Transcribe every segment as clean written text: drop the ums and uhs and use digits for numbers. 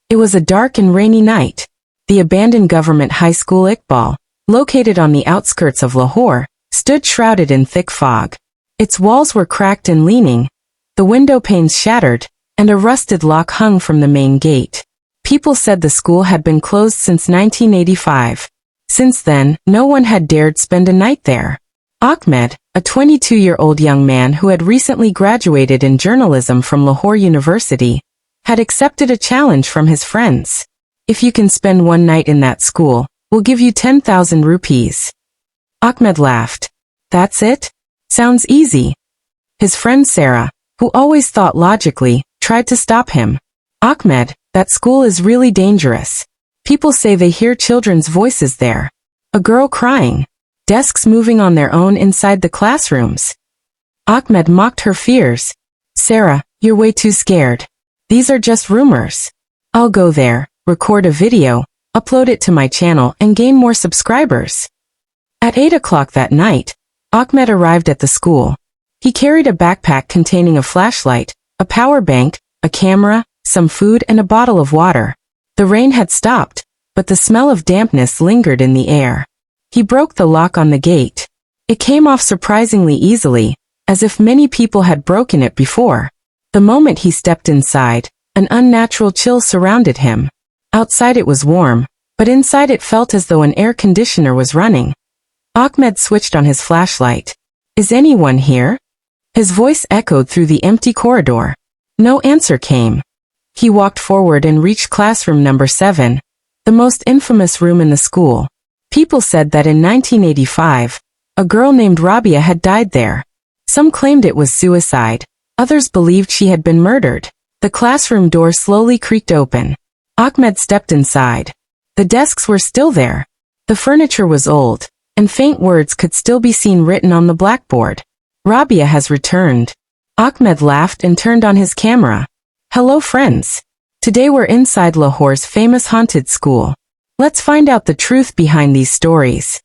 It was a dark and rainy night. The abandoned government high school Iqbal, located on the outskirts of Lahore, stood shrouded in thick fog. Its walls were cracked and leaning, the window panes shattered, and a rusted lock hung from the main gate. People said the school had been closed since 1985. Since then, no one had dared spend a night there. Ahmed, a 22-year-old young man who had recently graduated in journalism from Lahore University, had accepted a challenge from his friends. If you can spend one night in that school, we'll give you 10,000 rupees. Ahmed laughed. That's it? Sounds easy. His friend Sarah, who always thought logically, tried to stop him. Ahmed, that school is really dangerous. People say they hear children's voices there. A girl crying. Desks moving on their own inside the classrooms. Ahmed mocked her fears. Sarah, you're way too scared. These are just rumors. I'll go there, record a video, upload it to my channel and gain more subscribers. At 8 o'clock that night, Ahmed arrived at the school. He carried a backpack containing a flashlight, a power bank, a camera, some food and a bottle of water. The rain had stopped, but the smell of dampness lingered in the air. He broke the lock on the gate. It came off surprisingly easily, as if many people had broken it before. The moment he stepped inside, an unnatural chill surrounded him. Outside it was warm, but inside it felt as though an air conditioner was running. Ahmed switched on his flashlight. Is anyone here? His voice echoed through the empty corridor. No answer came. He walked forward and reached classroom number 7, the most infamous room in the school. People said that in 1985, a girl named Rabia had died there. Some claimed it was suicide, others believed she had been murdered. The classroom door slowly creaked open. Ahmed stepped inside. The desks were still there. The furniture was old, and faint words could still be seen written on the blackboard. Rabia has returned. Ahmed laughed and turned on his camera. Hello friends. Today we're inside Lahore's famous haunted school. Let's find out the truth behind these stories.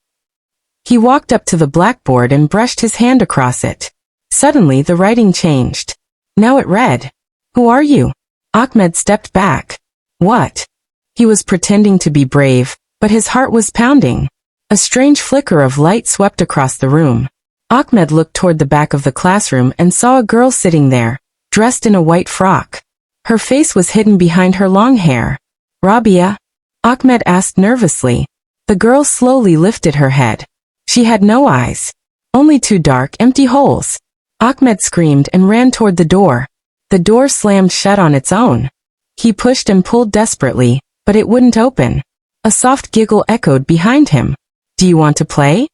He walked up to the blackboard and brushed his hand across it. Suddenly the writing changed. Now it read, Who are you? Ahmed stepped back. What? He was pretending to be brave, but his heart was pounding. A strange flicker of light swept across the room. Ahmed looked toward the back of the classroom and saw a girl sitting there, dressed in a white frock. Her face was hidden behind her long hair. Rabia? Ahmed asked nervously. The girl slowly lifted her head. She had no eyes. Only two dark, empty holes. Ahmed screamed and ran toward the door. The door slammed shut on its own. He pushed and pulled desperately, but it wouldn't open. A soft giggle echoed behind him. Do you want to play?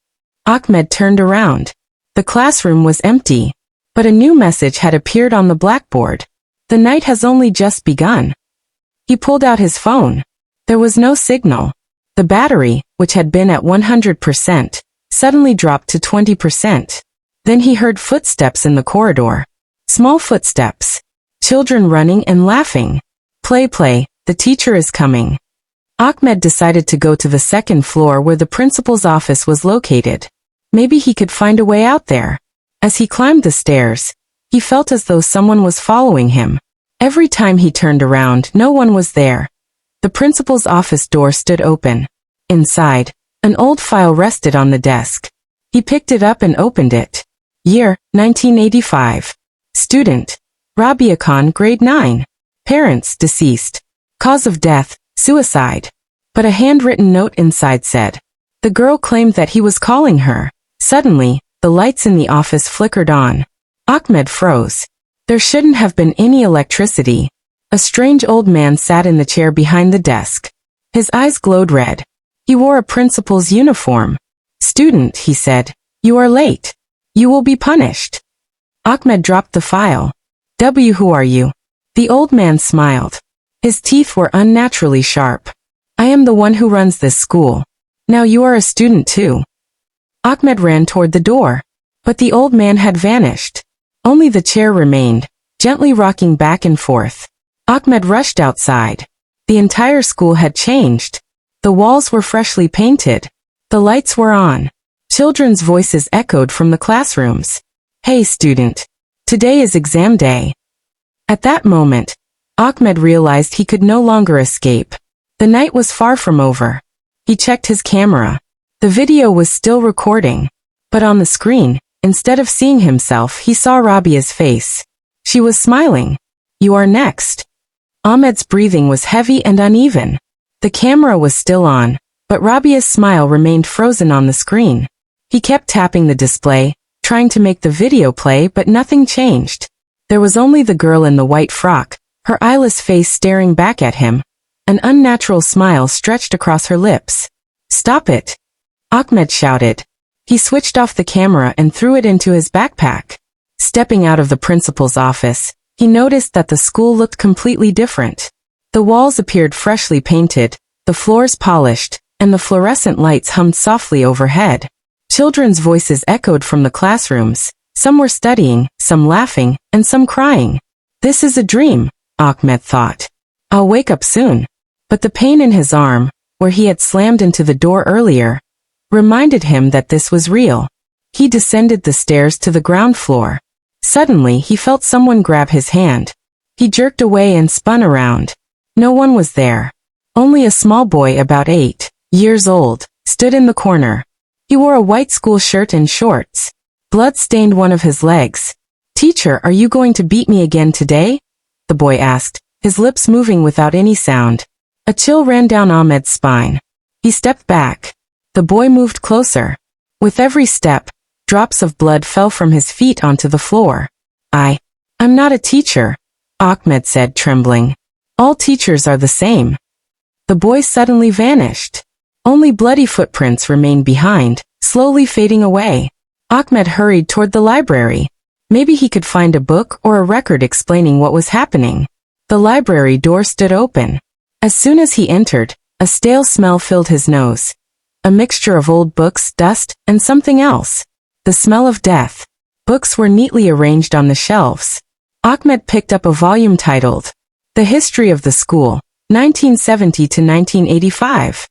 Ahmed turned around. The classroom was empty, but a new message had appeared on the blackboard. The night has only just begun. He pulled out his phone. There was no signal. The battery, which had been at 100%, suddenly dropped to 20%. Then he heard footsteps in the corridor. Small footsteps. Children running and laughing. Play, the teacher is coming. Ahmed decided to go to the second floor where the principal's office was located. Maybe he could find a way out there. As he climbed the stairs, he felt as though someone was following him. Every time he turned around, no one was there. The principal's office door stood open. Inside, an old file rested on the desk. He picked it up and opened it. Year, 1985. Student, Rabia Khan, grade 9. Parents, deceased. Cause of death, suicide. But a handwritten note inside said. The girl claimed that he was calling her. Suddenly, the lights in the office flickered on. Ahmed froze. There shouldn't have been any electricity. A strange old man sat in the chair behind the desk. His eyes glowed red. He wore a principal's uniform. Student, he said, you are late. You will be punished. Ahmed dropped the file. Who are you? The old man smiled. His teeth were unnaturally sharp. I am the one who runs this school. Now you are a student too. Ahmed ran toward the door. But the old man had vanished. Only the chair remained, gently rocking back and forth. Ahmed rushed outside. The entire school had changed. The walls were freshly painted. The lights were on. Children's voices echoed from the classrooms. Hey student. Today is exam day. At that moment, Ahmed realized he could no longer escape. The night was far from over. He checked his camera. The video was still recording. But on the screen, instead of seeing himself, he saw Rabia's face. She was smiling. "You are next." Ahmed's breathing was heavy and uneven. The camera was still on, but Rabia's smile remained frozen on the screen. He kept tapping the display, trying to make the video play, but nothing changed. There was only the girl in the white frock, her eyeless face staring back at him. An unnatural smile stretched across her lips. "Stop it!" Ahmed shouted. He switched off the camera and threw it into his backpack. Stepping out of the principal's office, he noticed that the school looked completely different. The walls appeared freshly painted, the floors polished, and the fluorescent lights hummed softly overhead. Children's voices echoed from the classrooms. Some were studying, some laughing, and some crying. "This is a dream," Ahmed thought. "I'll wake up soon." But the pain in his arm, where he had slammed into the door earlier, reminded him that this was real. He descended the stairs to the ground floor. Suddenly he felt someone grab his hand. He jerked away and spun around. No one was there. Only a small boy about 8 years old stood in the corner. He wore a white school shirt and shorts. Blood stained one of his legs. "Teacher, are you going to beat me again today?" the boy asked, his lips moving without any sound. A chill ran down Ahmed's spine. He stepped back. The boy moved closer. With every step, drops of blood fell from his feet onto the floor. I'm not a teacher," Ahmed said, trembling. "All teachers are the same." The boy suddenly vanished. Only bloody footprints remained behind, slowly fading away. Ahmed hurried toward the library. Maybe he could find a book or a record explaining what was happening. The library door stood open. As soon as he entered, a stale smell filled his nose. A mixture of old books, dust, and something else. The smell of death. Books were neatly arranged on the shelves. Ahmed picked up a volume titled, "The History of the School, 1970 to 1985.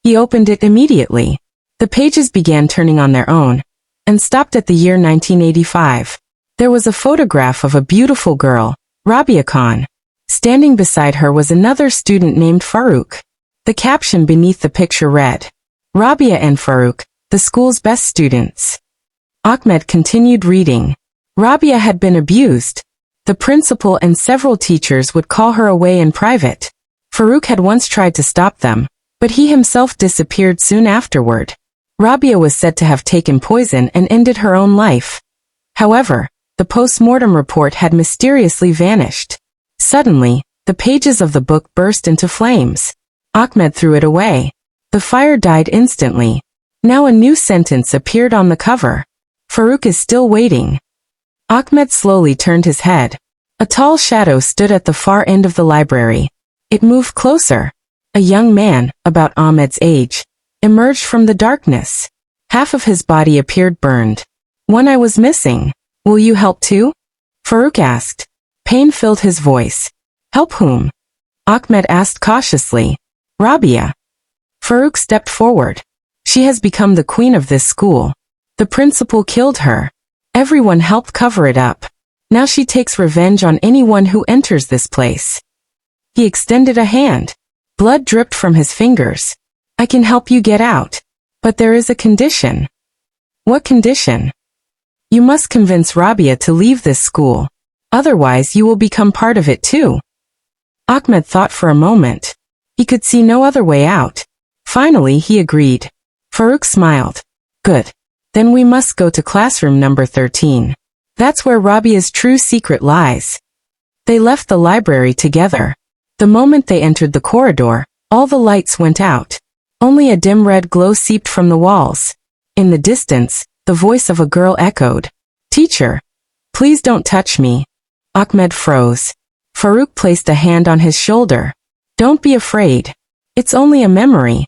He opened it immediately. The pages began turning on their own, and stopped at the year 1985. There was a photograph of a beautiful girl, Rabia Khan. Standing beside her was another student named Farooq. The caption beneath the picture read, "Rabia and Farooq, the school's best students." Ahmed continued reading. Rabia had been abused. The principal and several teachers would call her away in private. Farooq had once tried to stop them, but he himself disappeared soon afterward. Rabia was said to have taken poison and ended her own life. However, the post-mortem report had mysteriously vanished. Suddenly, the pages of the book burst into flames. Ahmed threw it away. The fire died instantly. Now a new sentence appeared on the cover. "Farooq is still waiting." Ahmed slowly turned his head. A tall shadow stood at the far end of the library. It moved closer. A young man, about Ahmed's age, emerged from the darkness. Half of his body appeared burned. "One eye was missing. Will you help too?" Farooq asked. Pain filled his voice. "Help whom?" Ahmed asked cautiously. "Rabia." Farooq stepped forward. "She has become the queen of this school. The principal killed her. Everyone helped cover it up. Now she takes revenge on anyone who enters this place." He extended a hand. Blood dripped from his fingers. "I can help you get out. But there is a condition." "What condition?" "You must convince Rabia to leave this school. Otherwise you will become part of it too." Ahmed thought for a moment. He could see no other way out. Finally he agreed. Farooq smiled. "Good. Then we must go to classroom number 13. That's where Rabia's true secret lies." They left the library together. The moment they entered the corridor, all the lights went out. Only a dim red glow seeped from the walls. In the distance, the voice of a girl echoed, "Teacher, please don't touch me." Ahmed froze. Farooq placed a hand on his shoulder. "Don't be afraid. It's only a memory."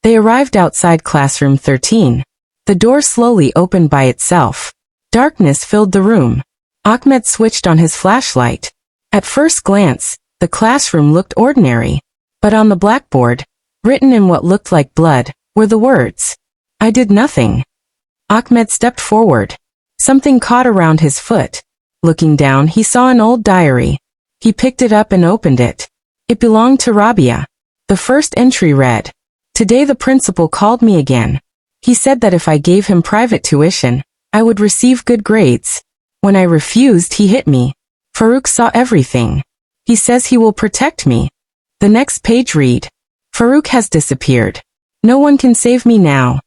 They arrived outside classroom 13. The door slowly opened by itself. Darkness filled the room. Ahmed switched on his flashlight. At first glance, the classroom looked ordinary. But on the blackboard, written in what looked like blood, were the words, "I did nothing." Ahmed stepped forward. Something caught around his foot. Looking down, he saw an old diary. He picked it up and opened it. It belonged to Rabia. The first entry read, "Today the principal called me again. He said that if I gave him private tuition, I would receive good grades. When I refused, he hit me. Farooq saw everything. He says he will protect me." The next page read, "Farooq has disappeared. No one can save me now."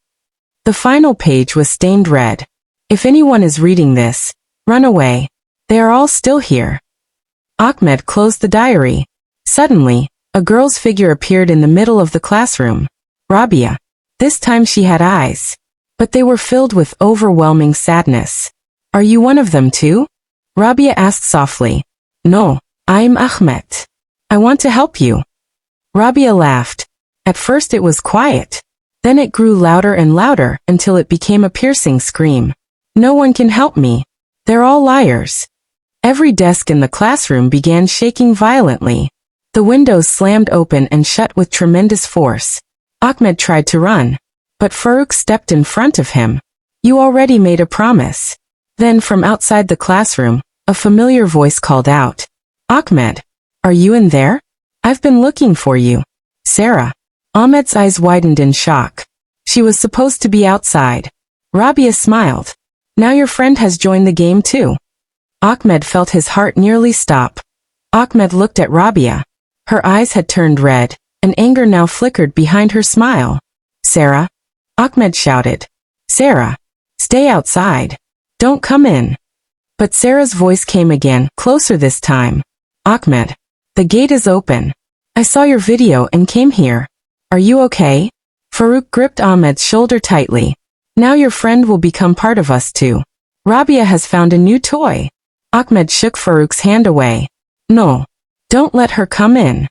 The final page was stained red. "If anyone is reading this, run away. They are all still here." Ahmed closed the diary. Suddenly, a girl's figure appeared in the middle of the classroom. Rabia. This time she had eyes. But they were filled with overwhelming sadness. "Are you one of them too?" Rabia asked softly. "No, I'm Ahmed. I want to help you." Rabia laughed. At first it was quiet. Then it grew louder and louder until it became a piercing scream. "No one can help me. They're all liars." Every desk in the classroom began shaking violently. The windows slammed open and shut with tremendous force. Ahmed tried to run, but Farooq stepped in front of him. "You already made a promise." Then from outside the classroom, a familiar voice called out, "Ahmed, are you in there? I've been looking for you." "Sarah." Ahmed's eyes widened in shock. She was supposed to be outside. Rabia smiled. "Now your friend has joined the game too." Ahmed felt his heart nearly stop. Ahmed looked at Rabia. Her eyes had turned red, and anger now flickered behind her smile. "Sarah?" Ahmed shouted. "Sarah, stay outside. Don't come in." But Sarah's voice came again, closer this time. "Ahmed, the gate is open. I saw your video and came here. Are you okay?" Farooq gripped Ahmed's shoulder tightly. "Now your friend will become part of us too. Rabia has found a new toy." Ahmed shook Farooq's hand away. "No, don't let her come in."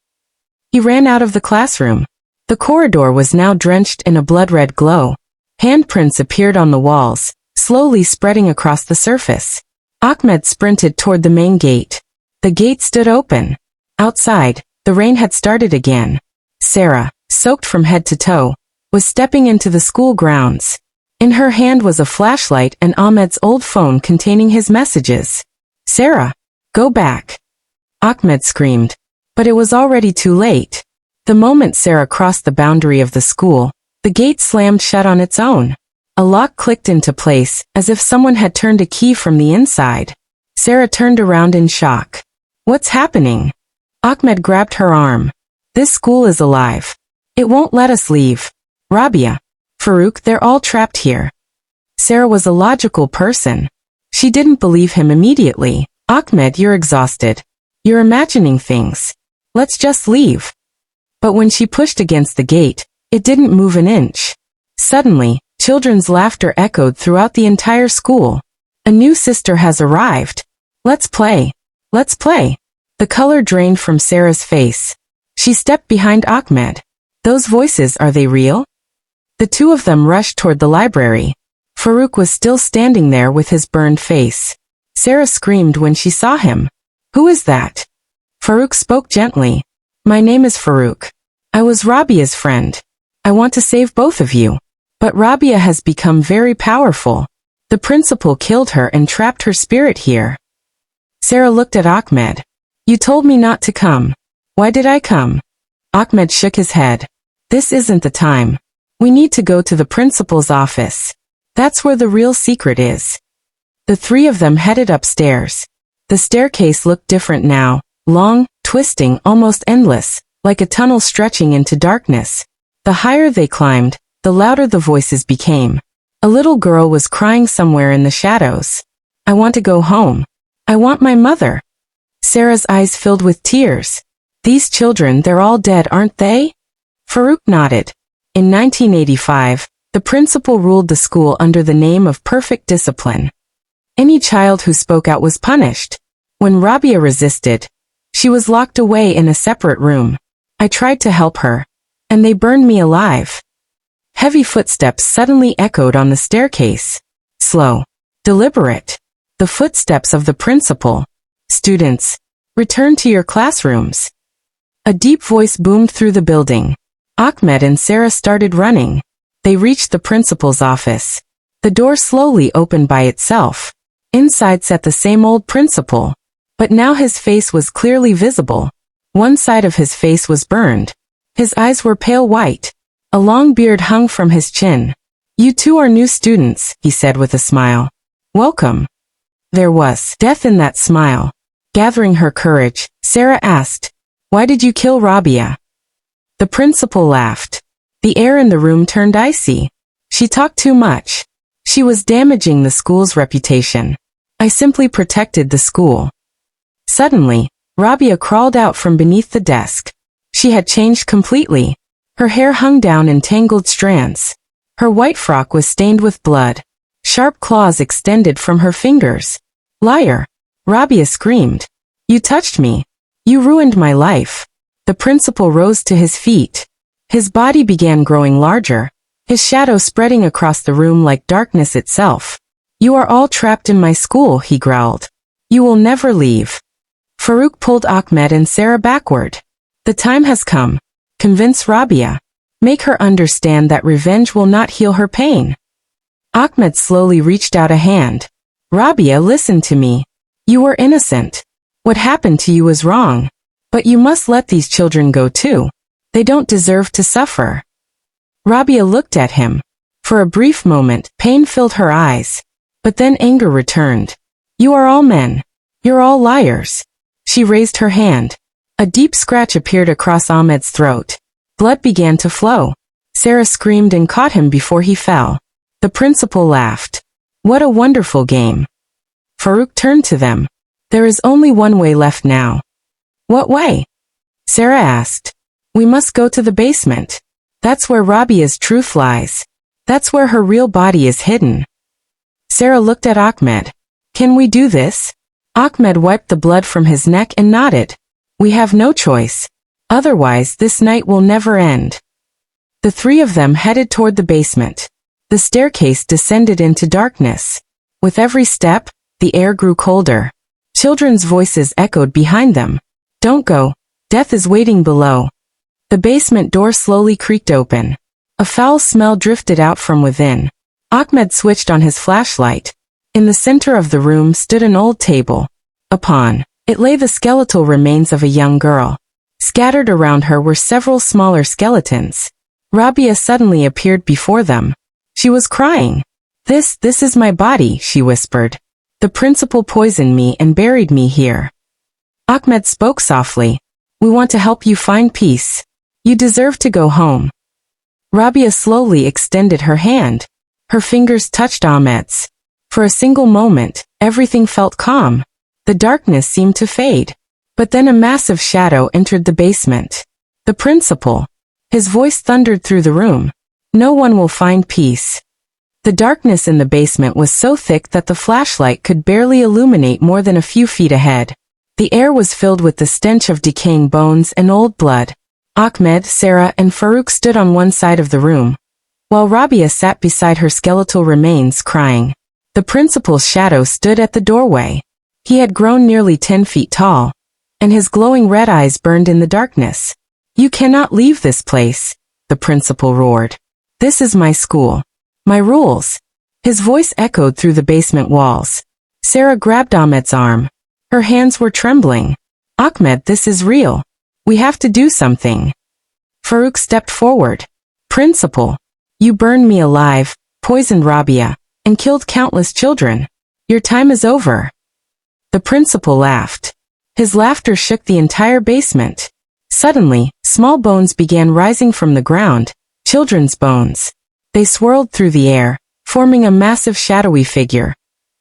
He ran out of the classroom. The corridor was now drenched in a blood-red glow. Handprints appeared on the walls, slowly spreading across the surface. Ahmed sprinted toward the main gate. The gate stood open. Outside, the rain had started again. Sarah, soaked from head to toe, was stepping into the school grounds. In her hand was a flashlight and Ahmed's old phone containing his messages. "Sarah, go back!" Ahmed screamed, but it was already too late. The moment Sarah crossed the boundary of the school, the gate slammed shut on its own. A lock clicked into place, as if someone had turned a key from the inside. Sarah turned around in shock. "What's happening?" Ahmed grabbed her arm. "This school is alive. It won't let us leave. Rabia, Farooq, they're all trapped here." Sarah was a logical person. She didn't believe him immediately. "Ahmed, you're exhausted. You're imagining things. Let's just leave." But when she pushed against the gate, it didn't move an inch. Suddenly, children's laughter echoed throughout the entire school. "A new sister has arrived. Let's play. Let's play." The color drained from Sarah's face. She stepped behind Ahmed. "Those voices, are they real?" The two of them rushed toward the library. Farooq was still standing there with his burned face. Sarah screamed when she saw him. "Who is that?" Farooq spoke gently. "My name is Farooq. I was Rabia's friend. I want to save both of you. But Rabia has become very powerful. The principal killed her and trapped her spirit here." Sarah looked at Ahmed. "You told me not to come. Why did I come?" Ahmed shook his head. "This isn't the time. We need to go to the principal's office. That's where the real secret is." The three of them headed upstairs. The staircase looked different now, long, twisting, almost endless, like a tunnel stretching into darkness. The higher they climbed, the louder the voices became. A little girl was crying somewhere in the shadows. "I want to go home. I want my mother." Sarah's eyes filled with tears. "These children, they're all dead, aren't they?" Farooq nodded. In 1985, the principal ruled the school under the name of perfect discipline. Any child who spoke out was punished. When Rabia resisted, she was locked away in a separate room. I tried to help her, and they burned me alive. Heavy footsteps suddenly echoed on the staircase. Slow, deliberate. The footsteps of the principal. "Students, return to your classrooms." A deep voice boomed through the building. Ahmed and Sarah started running. They reached the principal's office. The door slowly opened by itself. Inside sat the same old principal. But now his face was clearly visible. One side of his face was burned. His eyes were pale white. A long beard hung from his chin. "You two are new students," he said with a smile. "Welcome." There was death in that smile. Gathering her courage, Sarah asked, "Why did you kill Rabia?" The principal laughed. The air in the room turned icy. "She talked too much. She was damaging the school's reputation. I simply protected the school." Suddenly, Rabia crawled out from beneath the desk. She had changed completely. Her hair hung down in tangled strands. Her white frock was stained with blood. Sharp claws extended from her fingers. "Liar!" Rabia screamed. "You touched me. You ruined my life." The principal rose to his feet. His body began growing larger, his shadow spreading across the room like darkness itself. "You are all trapped in my school," he growled. "You will never leave." Farooq pulled Ahmed and Sarah backward. "The time has come. Convince Rabia. Make her understand that revenge will not heal her pain." Ahmed slowly reached out a hand. "Rabia, listen to me. You were innocent. What happened to you was wrong. But you must let these children go too. They don't deserve to suffer." Rabia looked at him. For a brief moment, pain filled her eyes. But then anger returned. "You are all men. You're all liars." She raised her hand. A deep scratch appeared across Ahmed's throat. Blood began to flow. Sarah screamed and caught him before he fell. The principal laughed. "What a wonderful game." Farooq turned to them. "There is only one way left now." "What way?" Sarah asked. "We must go to the basement. That's where Rabia's truth lies. That's where her real body is hidden." Sarah looked at Ahmed. "Can we do this?" Ahmed wiped the blood from his neck and nodded. "We have no choice. Otherwise this night will never end." The three of them headed toward the basement. The staircase descended into darkness. With every step, the air grew colder. Children's voices echoed behind them. "Don't go. Death is waiting below." The basement door slowly creaked open. A foul smell drifted out from within. Ahmed switched on his flashlight. In the center of the room stood an old table. Upon it lay the skeletal remains of a young girl. Scattered around her were several smaller skeletons. Rabia suddenly appeared before them. She was crying. This is my body," she whispered. "The principal poisoned me and buried me here." Ahmed spoke softly. "We want to help you find peace. You deserve to go home." Rabia slowly extended her hand. Her fingers touched Ahmed's. For a single moment, everything felt calm. The darkness seemed to fade. But then a massive shadow entered the basement. The principal. His voice thundered through the room. "No one will find peace." The darkness in the basement was so thick that the flashlight could barely illuminate more than a few feet ahead. The air was filled with the stench of decaying bones and old blood. Ahmed, Sarah, and Farooq stood on one side of the room, while Rabia sat beside her skeletal remains crying. The principal's shadow stood at the doorway. He had grown nearly 10 feet tall, and his glowing red eyes burned in the darkness. "You cannot leave this place," the principal roared. "This is my school. My rules." His voice echoed through the basement walls. Sarah grabbed Ahmed's arm. Her hands were trembling. "Ahmed, this is real. We have to do something." Farooq stepped forward. "Principal, you burned me alive, poisoned Rabia, and killed countless children. Your time is over." The principal laughed. His laughter shook the entire basement. Suddenly, small bones began rising from the ground, children's bones. They swirled through the air, forming a massive shadowy figure.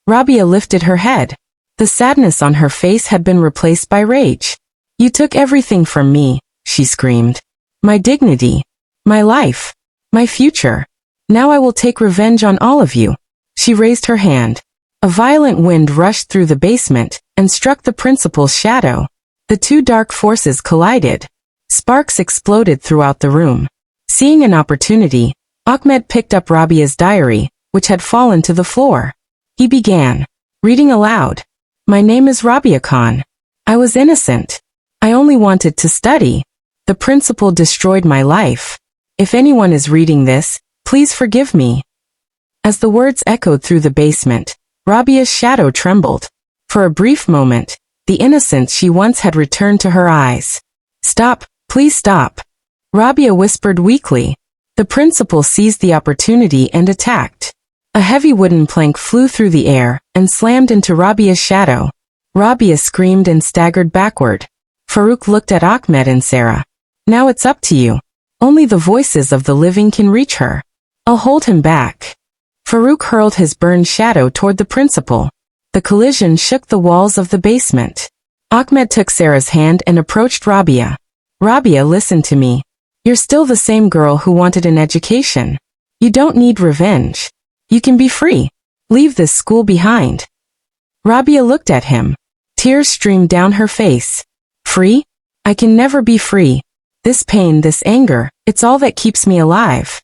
Rabia lifted her head. The sadness on her face had been replaced by rage. "You took everything from me," she screamed. "My dignity, my life, my future. Now I will take revenge on all of you." She raised her hand. A violent wind rushed through the basement and struck the principal's shadow. The two dark forces collided. Sparks exploded throughout the room. Seeing an opportunity, Ahmed picked up Rabia's diary, which had fallen to the floor. He began, reading aloud. "My name is Rabia Khan. I was innocent. I only wanted to study. The principal destroyed my life. If anyone is reading this, please forgive me." As the words echoed through the basement, Rabia's shadow trembled. For a brief moment, The innocence she once had returned to her eyes. Stop, please stop. Rabia whispered weakly. The principal seized the opportunity and attacked. A heavy wooden plank flew through the air and slammed into Rabia's shadow. Rabia screamed and staggered backward. Farooq looked at Ahmed and Sarah. Now it's up to you. Only the voices of the living can reach her. I'll hold him back. Farooq hurled his burned shadow toward the principal. The collision shook the walls of the basement. Ahmed took Sarah's hand and approached Rabia. Rabia, listen to me. You're still the same girl who wanted an education. You don't need revenge. You can be free. Leave this school behind. Rabia looked at him. Tears streamed down her face. Free? I can never be free. This pain, this anger, it's all that keeps me alive.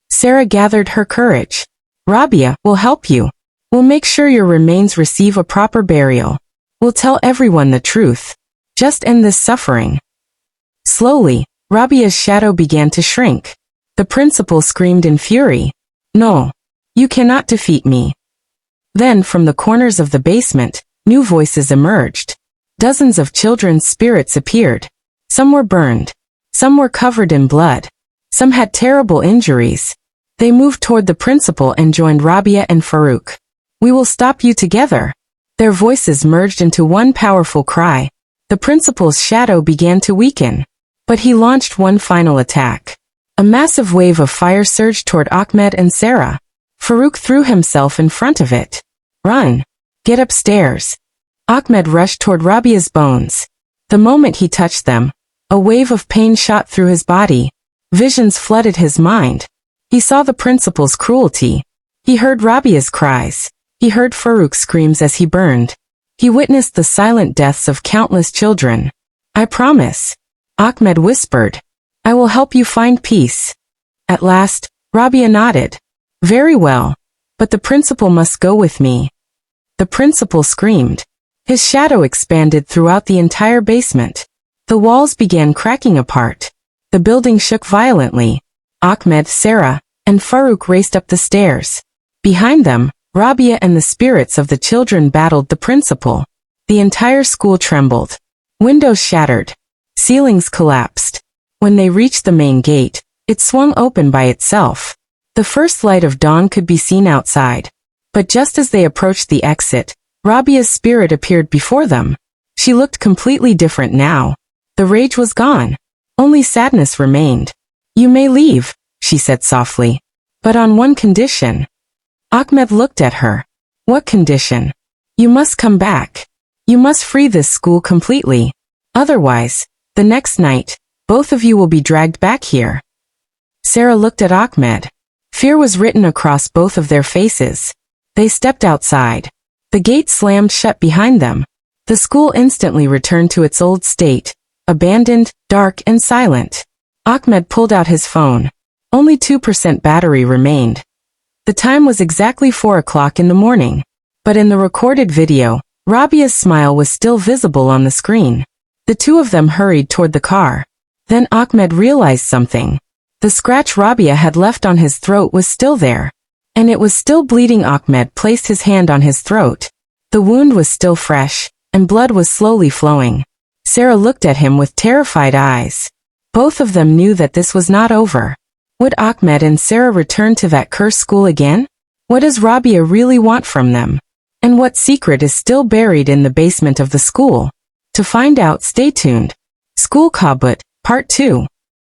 Sarah gathered her courage. Rabia, we'll help you. We'll make sure your remains receive a proper burial. We'll tell everyone the truth. Just end this suffering. Slowly, Rabia's shadow began to shrink. The principal screamed in fury. No. You cannot defeat me. Then from the corners of the basement, new voices emerged. Dozens of children's spirits appeared. Some were burned. Some were covered in blood. Some had terrible injuries. They moved toward the principal and joined Rabia and Farooq. We will stop you together. Their voices merged into one powerful cry. The principal's shadow began to weaken. But he launched one final attack. A massive wave of fire surged toward Ahmed and Sarah. Farooq threw himself in front of it. Run. Get upstairs. Ahmed rushed toward Rabia's bones. The moment he touched them, a wave of pain shot through his body. Visions flooded his mind. He saw the principal's cruelty. He heard Rabia's cries. He heard Farooq's screams as he burned. He witnessed the silent deaths of countless children. I promise. Ahmed whispered. I will help you find peace. At last, Rabia nodded. Very well. But the principal must go with me. The principal screamed. His shadow expanded throughout the entire basement. The walls began cracking apart. The building shook violently. Ahmed, Sarah, and Farooq raced up the stairs. Behind them, Rabia and the spirits of the children battled the principal. The entire school trembled. Windows shattered. Ceilings collapsed. When they reached the main gate, it swung open by itself. The first light of dawn could be seen outside. But just as they approached the exit, Rabia's spirit appeared before them. She looked completely different now. The rage was gone. Only sadness remained. You may leave, she said softly. But on one condition. Ahmed looked at her. What condition? You must come back. You must free this school completely. Otherwise, the next night, both of you will be dragged back here. Sarah looked at Ahmed. Fear was written across both of their faces. They stepped outside. The gate slammed shut behind them. The school instantly returned to its old state, abandoned, dark, and silent. Ahmed pulled out his phone. Only 2% battery remained. The time was exactly 4 o'clock in the morning. But in the recorded video, Rabia's smile was still visible on the screen. The two of them hurried toward the car. Then Ahmed realized something. The scratch Rabia had left on his throat was still there. And it was still bleeding. Ahmed placed his hand on his throat. The wound was still fresh, and blood was slowly flowing. Sarah looked at him with terrified eyes. Both of them knew that this was not over. Would Ahmed and Sarah return to that cursed school again? What does Rabia really want from them? And what secret is still buried in the basement of the school? To find out, stay tuned. School Kabut, Part 2.